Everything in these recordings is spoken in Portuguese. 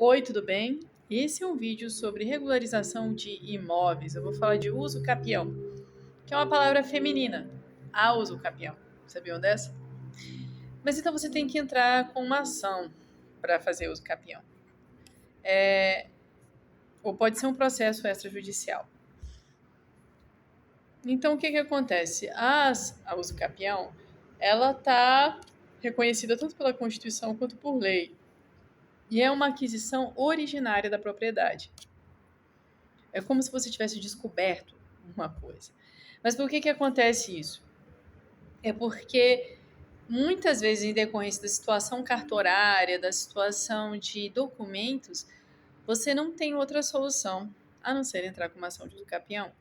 Oi, tudo bem? Esse é um vídeo sobre regularização de imóveis. Eu vou falar de uso capião, que é uma palavra feminina. A uso capião. Sabiam dessa? Mas então você tem que entrar com uma ação para fazer uso capião. Ou pode ser um processo extrajudicial. Então o que acontece? A uso capião, ela está reconhecida tanto pela Constituição quanto por lei. E é uma aquisição originária da propriedade. É como se você tivesse descoberto uma coisa. Mas por que acontece isso? É porque muitas vezes, em decorrência da situação cartorária, da situação de documentos, você não tem outra solução a não ser entrar com uma ação de uso capião.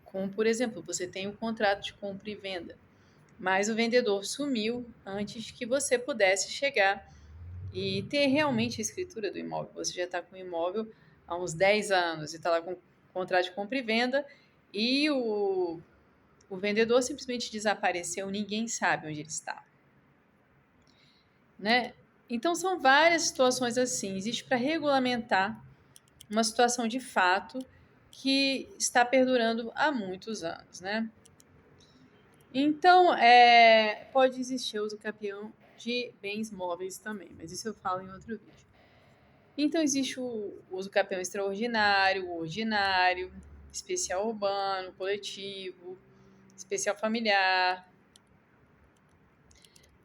Como, por exemplo, você tem o contrato de compra e venda, mas o vendedor sumiu antes que você pudesse chegar e ter realmente a escritura do imóvel. Você já está com o imóvel há uns 10 anos e está lá com contrato de compra e venda e o vendedor simplesmente desapareceu, ninguém sabe onde ele está, né? Então são várias situações assim, existe para regulamentar uma situação de fato que está perdurando há muitos anos, né? Então, pode existir uso capião de bens móveis também, mas isso eu falo em outro vídeo. Então, existe o uso capião extraordinário, ordinário, especial urbano, coletivo, especial familiar,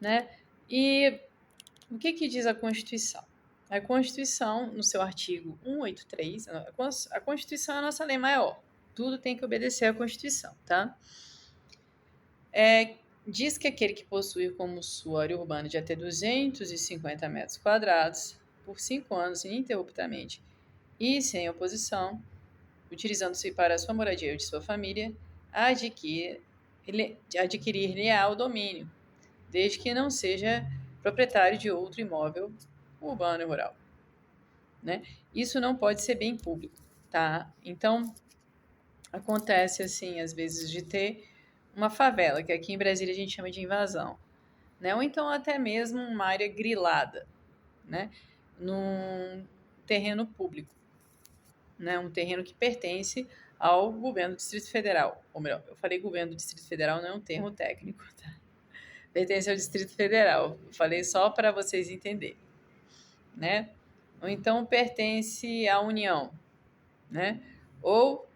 né? E o que diz a Constituição? A Constituição, no seu artigo 183, a Constituição é a nossa lei maior. Tudo tem que obedecer à Constituição, tá? Diz que aquele que possui como sua área urbana de até 250 metros quadrados, por 5 anos ininterruptamente e sem oposição, utilizando-se para sua moradia ou de sua família, adquirir-lhe-á o domínio, desde que não seja proprietário de outro imóvel urbano e rural, né? Isso não pode ser bem público, tá? Então, acontece assim, às vezes, de ter uma favela, que aqui em Brasília a gente chama de invasão, né? Ou então até mesmo uma área grilada, né? Num terreno público, né? Um terreno que pertence ao governo do Distrito Federal. Ou melhor, eu falei governo do Distrito Federal, não é um termo técnico, tá? Pertence ao Distrito Federal. Eu falei só para vocês entenderem, né? Ou então pertence à União, né? Ou,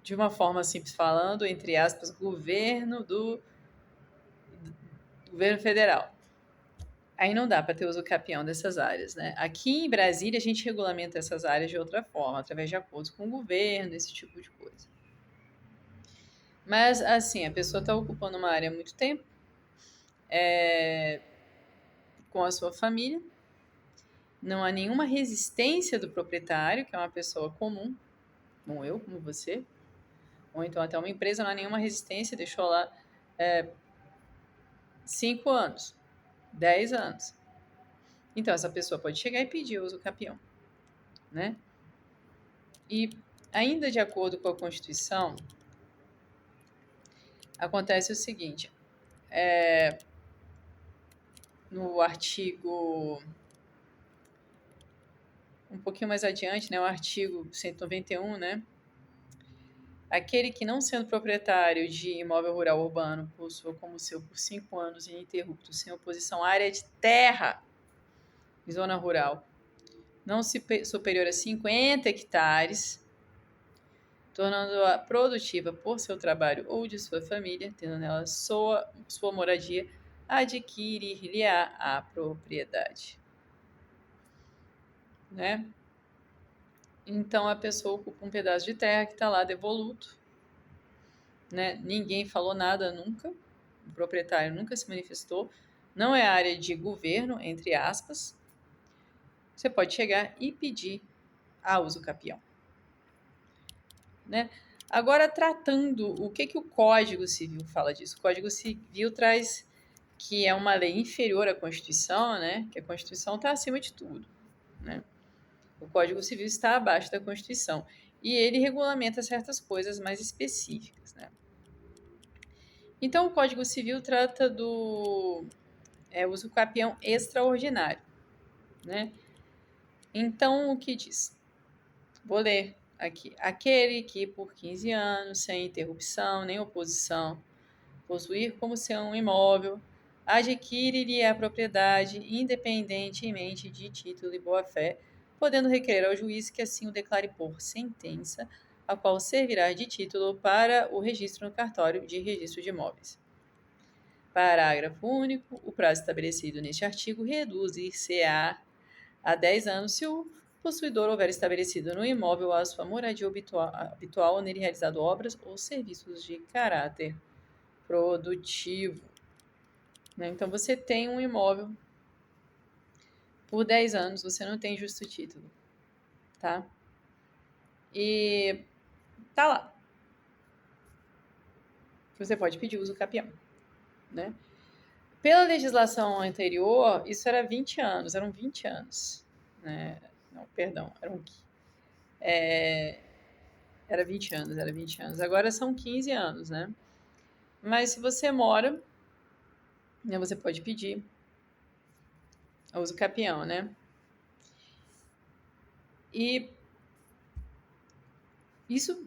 de uma forma simples falando, entre aspas, do governo federal. Aí não dá para ter uso capião dessas áreas, né? Aqui em Brasília a gente regulamenta essas áreas de outra forma, através de acordos com o governo, esse tipo de coisa. Mas, assim, a pessoa está ocupando uma área há muito tempo, com a sua família, não há nenhuma resistência do proprietário, que é uma pessoa comum, como eu, como você, ou então até uma empresa, não há nenhuma resistência, deixou lá 5 anos, 10 anos. Então, essa pessoa pode chegar e pedir uso capião, né? E, ainda de acordo com a Constituição, acontece o seguinte, no artigo, um pouquinho mais adiante, né, o artigo 191, né, aquele que não sendo proprietário de imóvel rural urbano possua como seu por 5 anos ininterruptos, sem oposição, área de terra em zona rural, não superior a 50 hectares, tornando-a produtiva por seu trabalho ou de sua família, tendo nela sua moradia, adquirir-lhe-á a propriedade, né? Então a pessoa ocupa um pedaço de terra que está lá devoluto, né? Ninguém falou nada nunca, o proprietário nunca se manifestou, não é área de governo, entre aspas. Você pode chegar e pedir a uso capião, né? Agora, tratando o que o Código Civil fala disso. O Código Civil traz que é uma lei inferior à Constituição, né? Que a Constituição está acima de tudo, né? O Código Civil está abaixo da Constituição e ele regulamenta certas coisas mais específicas, né? Então, o Código Civil trata do uso capião extraordinário, né? Então, o que diz? Vou ler aqui. Aquele que por 15 anos, sem interrupção nem oposição, possuir como seu um imóvel, adquire-lhe a propriedade independentemente de título e boa-fé, podendo requerer ao juiz que assim o declare por sentença, a qual servirá de título para o registro no cartório de registro de imóveis. Parágrafo único. O prazo estabelecido neste artigo reduzir-se-á a 10 anos se o possuidor houver estabelecido no imóvel a sua moradia habitual ou nele realizado obras ou serviços de caráter produtivo. Né? Então, você tem um imóvel por 10 anos, você não tem justo título, tá? E tá lá. Você pode pedir uso capião, né? Pela legislação anterior, isso era 20 anos, eram 20 anos, né? Não, perdão, era 20 anos, era 20 anos. Agora são 15 anos, né? Mas se você mora, né, você pode pedir uso capião, né? E isso,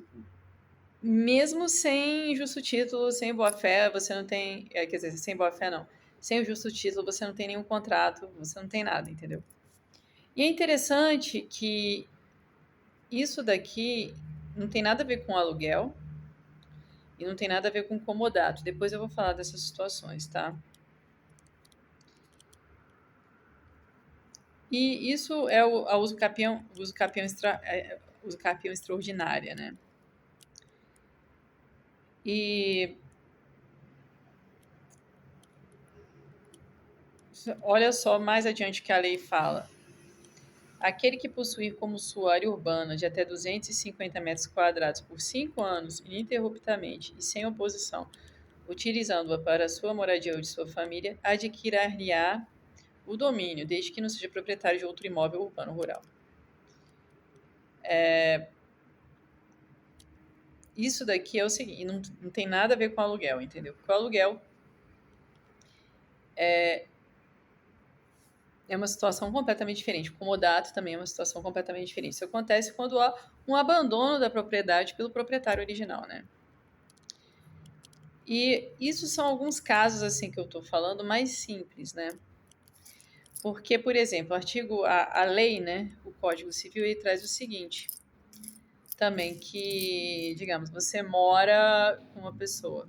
mesmo sem justo título, sem boa-fé, você não tem. Quer dizer, sem boa-fé não. Sem o justo título, você não tem nenhum contrato, você não tem nada, entendeu? E é interessante que isso daqui não tem nada a ver com aluguel e não tem nada a ver com comodato. Depois eu vou falar dessas situações, tá? E isso é a uso capião extraordinária, né? E olha só mais adiante que a lei fala. Aquele que possuir como sua área urbana de até 250 metros quadrados por 5 anos, ininterruptamente e sem oposição, utilizando-a para sua moradia ou de sua família, adquirir-lhe-á o domínio, desde que não seja proprietário de outro imóvel urbano rural. Isso daqui é o seguinte, não tem nada a ver com aluguel, entendeu? Porque o aluguel é uma situação completamente diferente. O comodato também é uma situação completamente diferente. Isso acontece quando há um abandono da propriedade pelo proprietário original, né? E isso são alguns casos assim que eu estou falando mais simples, né? Porque, por exemplo, a lei, né, o Código Civil, ele traz o seguinte, também que, digamos, você mora com uma pessoa,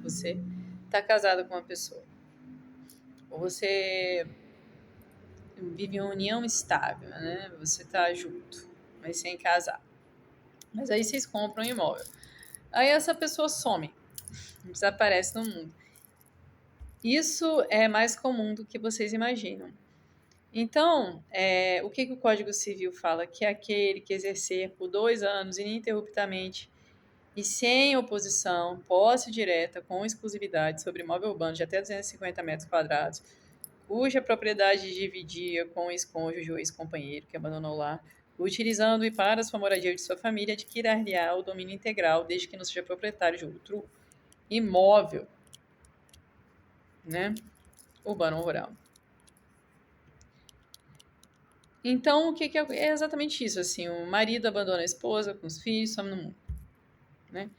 você está casado com uma pessoa, ou você vive em uma união estável, né? Você está junto, mas sem casar. Mas aí vocês compram um imóvel. Aí essa pessoa some, desaparece no mundo. Isso é mais comum do que vocês imaginam. Então, o que o Código Civil fala? Que é aquele que exercer por 2 anos ininterruptamente e sem oposição, posse direta com exclusividade sobre imóvel urbano de até 250 metros quadrados, cuja propriedade dividia com o ex-cônjuge ou ex-companheiro que abandonou o lar, utilizando-o para sua moradia ou de sua família, adquirir-lhe-á o domínio integral, desde que não seja proprietário de outro imóvel, né? Urbano ou rural. Então, o que é exatamente isso? Assim, o marido abandona a esposa com os filhos, some no mundo, né?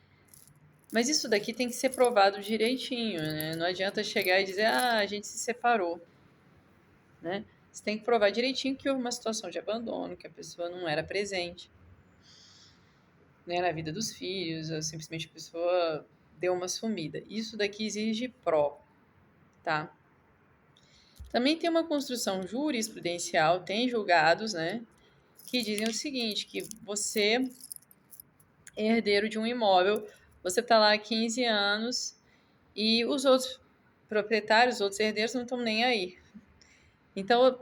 Mas isso daqui tem que ser provado direitinho, né? Não adianta chegar e dizer, a gente se separou, né? Você tem que provar direitinho que houve uma situação de abandono, que a pessoa não era presente, né, na vida dos filhos, ou simplesmente a pessoa deu uma sumida. Isso daqui exige prova, tá? Também tem uma construção jurisprudencial, tem julgados, né, que dizem o seguinte, que você é herdeiro de um imóvel, você está lá há 15 anos e os outros proprietários, os outros herdeiros não estão nem aí. Então,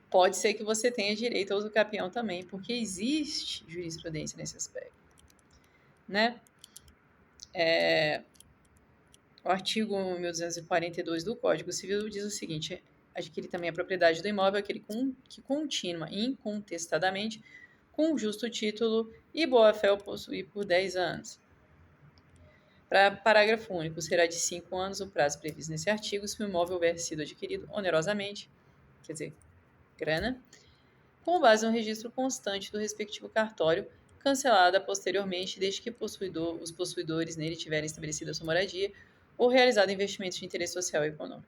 pode ser que você tenha direito ao uso capião também, porque existe jurisprudência nesse aspecto, né? O artigo 1242 do Código Civil diz o seguinte: adquire também a propriedade do imóvel aquele que continua incontestadamente com justo título e boa-fé o possuir por 10 anos. Para parágrafo único, será de 5 anos o prazo previsto nesse artigo se o imóvel houver sido adquirido onerosamente, quer dizer, grana, com base no registro constante do respectivo cartório, cancelada posteriormente, desde que os possuidores nele tiverem estabelecido a sua moradia ou realizado investimentos de interesse social e econômico.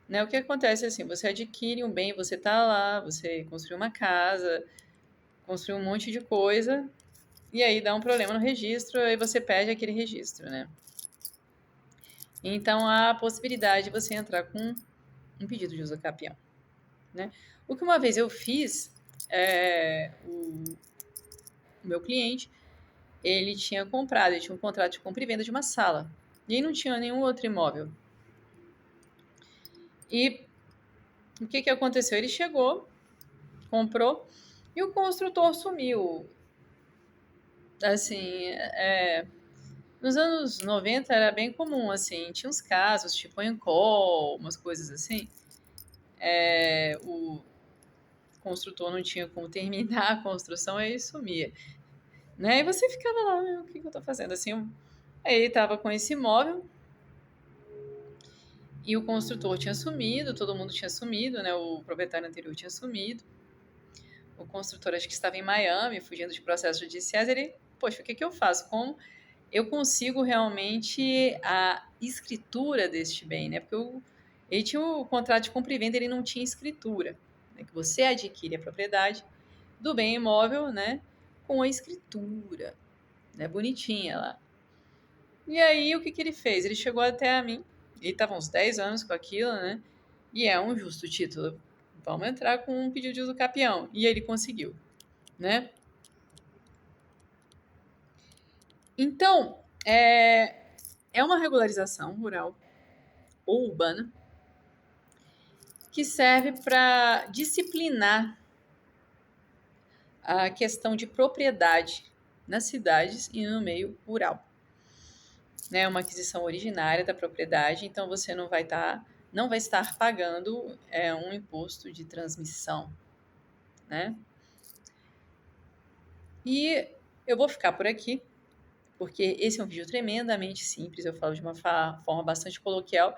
Né, o que acontece é assim, você adquire um bem, você está lá, você construiu uma casa, construiu um monte de coisa, e aí dá um problema no registro, aí você perde aquele registro, né? Então, há a possibilidade de você entrar com um pedido de uso capião, né? O que uma vez eu fiz, o meu cliente, ele tinha comprado, ele tinha um contrato de compra e venda de uma sala, e aí não tinha nenhum outro imóvel. E o que aconteceu? Ele chegou, comprou, e o construtor sumiu. Assim, nos anos 90 era bem comum, assim, tinha uns casos, tipo Ancol, umas coisas assim. O construtor não tinha como terminar a construção, aí sumia. Né? E você ficava lá, o que eu tô fazendo? Assim, aí ele tava com esse imóvel e o construtor tinha sumido, todo mundo tinha sumido, né? O proprietário anterior tinha sumido. O construtor acho que estava em Miami, fugindo de processos judiciais. Ele, poxa, o que eu faço? Como eu consigo realmente a escritura deste bem, né? Porque ele tinha o contrato de compra e venda, ele não tinha escritura, né? Que você adquire a propriedade do bem imóvel, né? Com a escritura, né? Bonitinha lá. E aí, o que ele fez? Ele chegou até a mim, ele estava uns 10 anos com aquilo, né? E é um justo título. Vamos entrar com um pedido de uso capião. E ele conseguiu, né? Então, é uma regularização rural ou urbana que serve para disciplinar a questão de propriedade nas cidades e no meio rural. Né? Uma aquisição originária da propriedade, então você não vai estar pagando um imposto de transmissão. Né? E eu vou ficar por aqui, porque esse é um vídeo tremendamente simples, eu falo de uma forma bastante coloquial,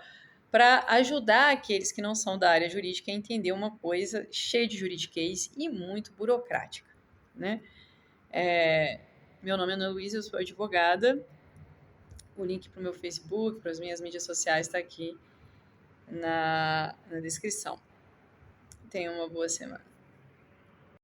para ajudar aqueles que não são da área jurídica a entender uma coisa cheia de juridiquês e muito burocrática. Né? Meu nome é Ana Luísa, eu sou advogada. O link para o meu Facebook, para as minhas mídias sociais está aqui na descrição. Tenha uma boa semana.